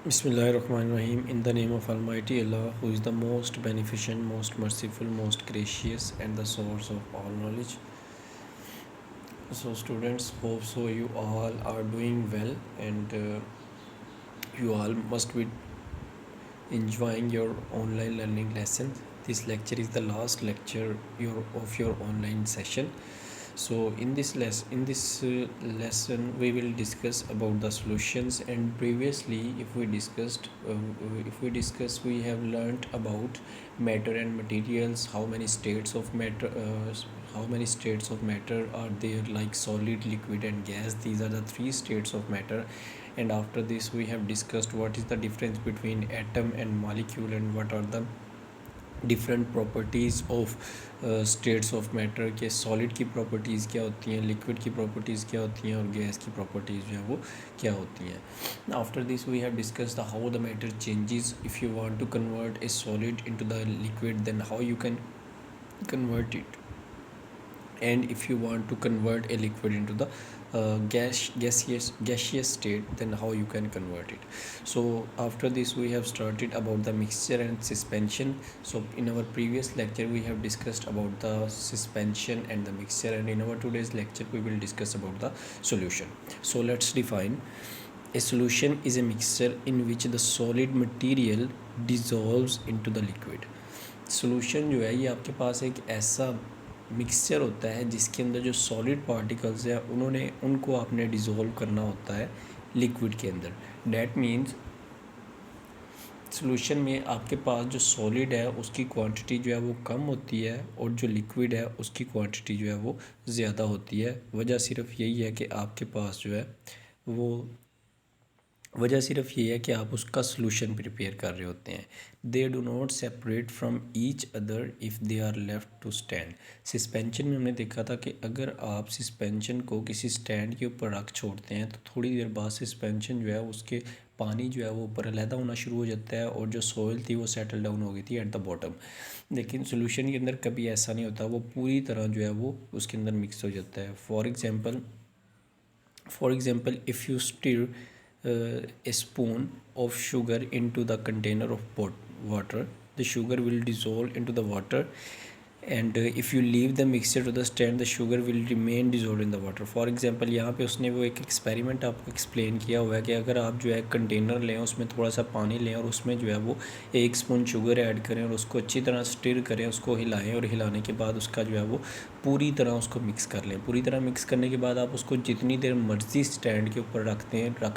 Bismillahirrahmanirrahim. In the name of Almighty Allah, who is the most beneficent, most merciful, most gracious, and the source of all knowledge. So, students, hope so you all are doing well, and you all must be enjoying your online learning lesson. This lecture is the last lecture of your online session. So in this lesson we will discuss about the solutions, and previously if we discuss we have learnt about matter and materials, how many states of matter are there, like solid, liquid and gas. These are the three states of matter. And after this we have discussed what is the difference between atom and molecule, and what are the different properties of states of matter के solid की properties क्या होती हैं, liquid की properties क्या होती हैं, और गैस की प्रॉपर्टीज़ जो है वो क्या होती हैं. After this we have discuss the how the matter changes. If you want to convert a solid into the liquid, then how you can convert it, and if you want to convert a liquid into the gaseous state, then how you can convert it. So after this we have started about the mixture and suspension. So in our previous lecture we have discussed about the suspension and the mixture, and in our today's lecture we will discuss about the solution. So let's define. A solution is a mixture in which the solid material dissolves into the liquid. Solution जो है ये आपके पास एक ऐसा mixture होता है जिसके अंदर जो सॉलिड पार्टिकल्स हैं उनको आपने डिज़ोल्व करना होता है लिक्विड के अंदर. डैट मीन्स सॉल्यूशन में आपके पास जो सॉलिड है उसकी क्वांटिटी जो है वो कम होती है, और जो लिक्विड है उसकी क्वांटिटी जो है वो ज़्यादा होती है. वजह सिर्फ ये है कि आप उसका सॉल्यूशन प्रिपेयर कर रहे होते हैं. They do not separate from each other if they are left to stand. Suspension में हमने देखा था कि अगर आप सस्पेंशन को किसी स्टैंड के ऊपर रख छोड़ते हैं तो थोड़ी देर बाद सस्पेंशन जो है उसके पानी जो है वो ऊपर अलहदा होना शुरू हो जाता है, और जो सॉइल थी वो सेटल डाउन हो गई थी एट द बॉटम. लेकिन सॉल्यूशन के अंदर कभी ऐसा नहीं होता, वो पूरी तरह जो है वो उसके अंदर मिक्स हो जाता है. For example if you stir a spoon of sugar into the container of water, the sugar will dissolve into the water, and if you leave the mixture to the stand, the sugar will remain dissolved in the water. For example यहाँ पे उसने वो एक experiment आपको explain किया हुआ है कि अगर आप जो है कंटेनर लें, उसमें थोड़ा सा पानी लें, और उसमें जो है वो 1 स्पून शुगर ऐड करें और उसको अच्छी तरह स्टिर करें, उसको हिलाएं, और हिलाने के बाद उसका जो है वो पूरी तरह उसको मिक्स कर लें. पूरी तरह मिक्स करने के बाद आप उसको जितनी देर मर्ज़ी स्टैंड के ऊपर रख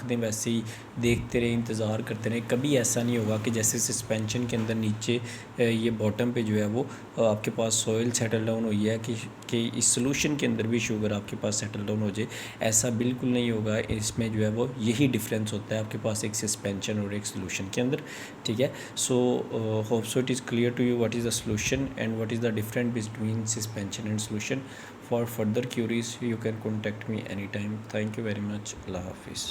दें, वैसे ही देखते रहें, इंतज़ार करते रहें. कभी ऐसा नहीं होगा कि जैसे सस्पेंशन के अंदर नीचे ये बॉटम पे जो है वो आपके पास सॉइल सेटल डाउन हुई है कि इस सॉल्यूशन के अंदर भी शुगर आपके पास सेटल डाउन हो जाए. ऐसा बिल्कुल नहीं होगा. इसमें जो है वो यही डिफरेंस होता है आपके पास एक सस्पेंशन और एक सॉल्यूशन के अंदर. ठीक है. So hope so it is clear to you what is the solution and what is the difference between suspension and solution. For further queries you can contact me any time. Thank you very much. अल्लाह हाफिज़.